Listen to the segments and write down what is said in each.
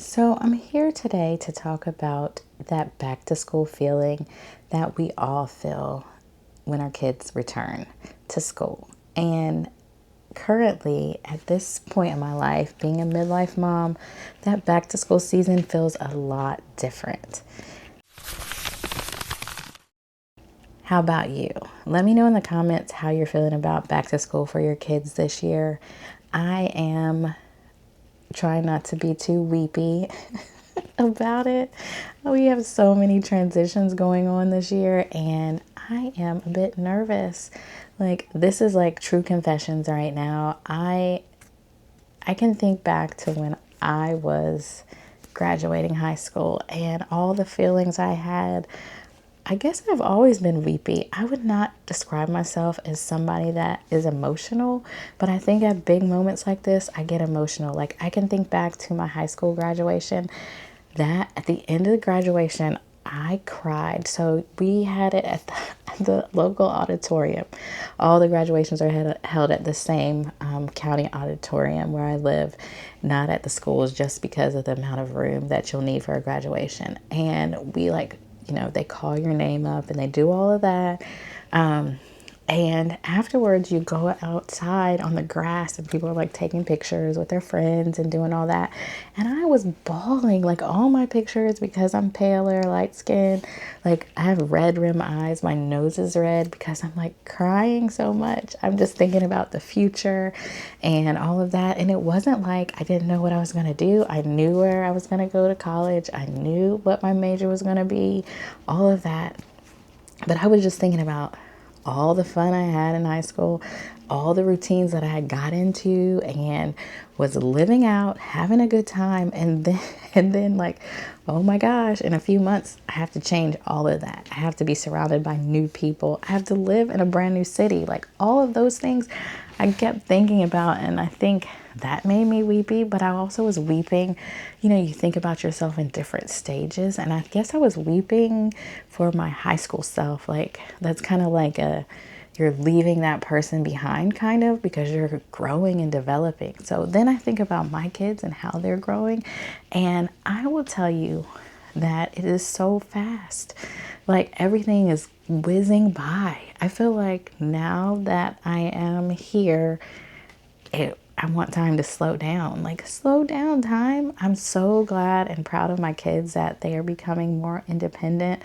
So, I'm here today to talk about that back to school feeling that we all feel when our kids return to school. And currently, at this point in my life, being a midlife mom, that back to school season feels a lot different. How about you? Let me know in the comments how you're feeling about back to school for your kids this year. I am trying not to be too weepy about it. We have so many transitions going on this year, and I am a bit nervous. Like, this is like true confessions right now. I can think back to when I was graduating high school and all the feelings I had. I guess I've always been weepy. I would not describe myself as somebody that is emotional, but I think at big moments like this, I get emotional. Like, I can think back to my high school graduation, that at the end of the graduation, I cried. So we had it at the local auditorium. All the graduations are held at the same county auditorium where I live, not at the schools, just because of the amount of room that you'll need for a graduation. And we they call your name up and they do all of that. And afterwards, you go outside on the grass and people are like taking pictures with their friends and doing all that. And I was bawling, like all my pictures, because I'm paler, light skinned. Like, I have red rim eyes. My nose is red because I'm like crying so much. I'm just thinking about the future and all of that. And it wasn't like I didn't know what I was going to do. I knew where I was going to go to college. I knew what my major was going to be, all of that. But I was just thinking about all the fun I had in high school, all the routines that I had got into and was living out, having a good time. And then like, oh my gosh, in a few months, I have to change all of that. I have to be surrounded by new people. I have to live in a brand new city. Like, all of those things I kept thinking about, and I think that made me weepy, but I also was weeping. You think about yourself in different stages, and I guess I was weeping for my high school self. Like, that's kind of like you're leaving that person behind, kind of, because you're growing and developing. So then I think about my kids and how they're growing, and I will tell you that it is so fast. Like, everything is whizzing by. I feel like now that I am here, I want time to slow down. Like, slow down time. I'm so glad and proud of my kids that they are becoming more independent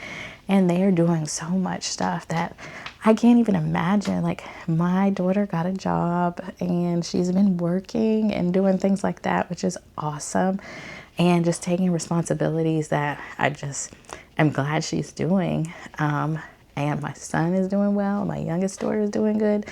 and they are doing so much stuff that I can't even imagine. Like, my daughter got a job and she's been working and doing things like that, which is awesome. And just taking responsibilities that I just am glad she's doing. And my son is doing well. My youngest daughter is doing good.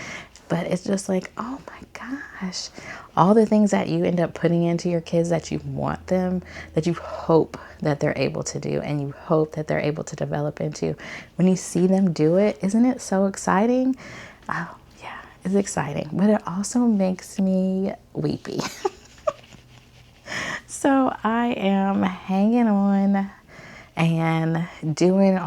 But it's just like, oh my gosh, all the things that you end up putting into your kids that you want them, that you hope that they're able to do and you hope that they're able to develop into. When you see them do it, isn't it so exciting? Oh, yeah, it's exciting. But it also makes me weepy. So I am hanging on and doing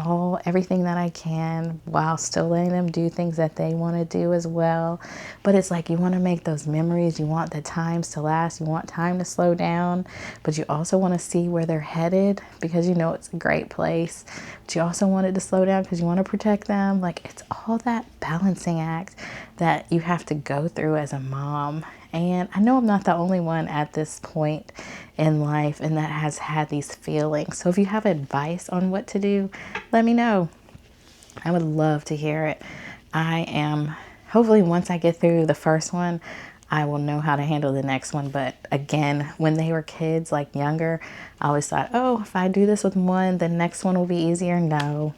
everything that I can while still letting them do things that they want to do as well. But it's like, you want to make those memories. You want the times to last. You want time to slow down, but you also want to see where they're headed because you know it's a great place. But you also want it to slow down because you want to protect them. Like, it's all that balancing act that you have to go through as a mom. And I know I'm not the only one at this point in life and that has had these feelings. So if you have advice on what to do, let me know. I would love to hear it. Hopefully once I get through the first one, I will know how to handle the next one. But again, when they were kids, like younger, I always thought, oh, if I do this with one, the next one will be easier. No,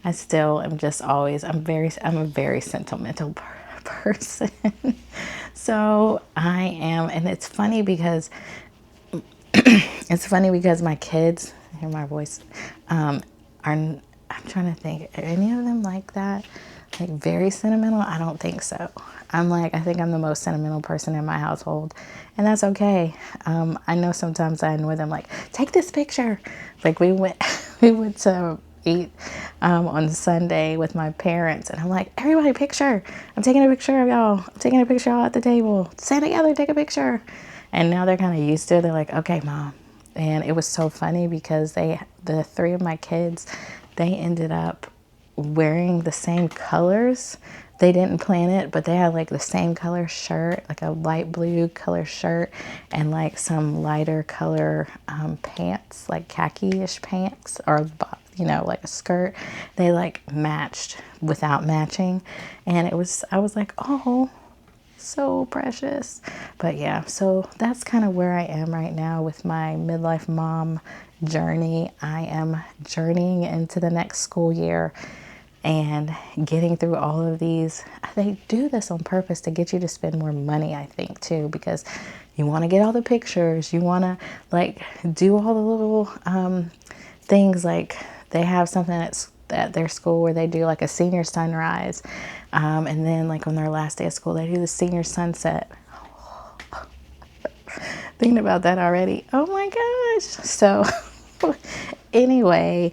I still am just always, I'm a very sentimental person. So I am, and it's funny because my kids, hear my voice, I'm trying to think, are any of them like that? Like, very sentimental? I don't think so. I think I'm the most sentimental person in my household, and that's okay. I know sometimes I annoy them, like, take this picture. Like, we went to eat on Sunday with my parents, and I'm like, everybody picture. I'm taking a picture of y'all. I'm taking a picture of y'all at the table. Stand together, take a picture. And now they're kind of used to it. They're like, okay, mom. And it was so funny because the three of my kids, they ended up wearing the same colors. They didn't plan it, but they had like the same color shirt, like a light blue color shirt and like some lighter color pants, like khaki-ish pants, or like a skirt. They like matched without matching. And I was like, oh, so precious. But yeah, so that's kind of where I am right now with my midlife mom journey. I am journeying into the next school year and getting through all of these. They do this on purpose to get you to spend more money, I think, too, because you want to get all the pictures. You want to like do all the little things. Like they have something at their school where they do like a senior sunrise. And then like on their last day of school, they do the senior sunset. Thinking about that already. Oh my gosh. So anyway,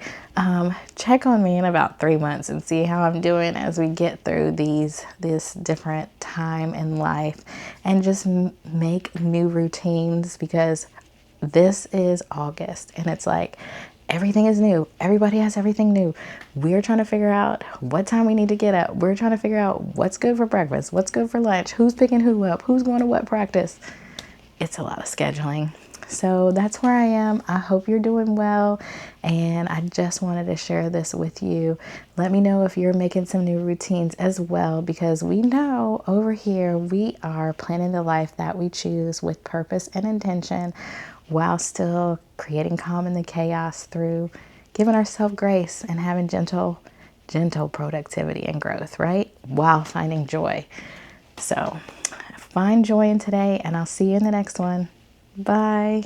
check on me in about 3 months and see how I'm doing as we get through this different time in life, and just make new routines, because this is August and it's like everything is new. Everybody has everything new. We're trying to figure out what time we need to get up. We're trying to figure out what's good for breakfast, what's good for lunch, who's picking who up, who's going to what practice. It's a lot of scheduling. So that's where I am. I hope you're doing well. And I just wanted to share this with you. Let me know if you're making some new routines as well, because we know over here we are planning the life that we choose with purpose and intention, while still creating calm in the chaos through giving ourselves grace and having gentle productivity and growth, right? While finding joy. So find joy in today, and I'll see you in the next one. Bye.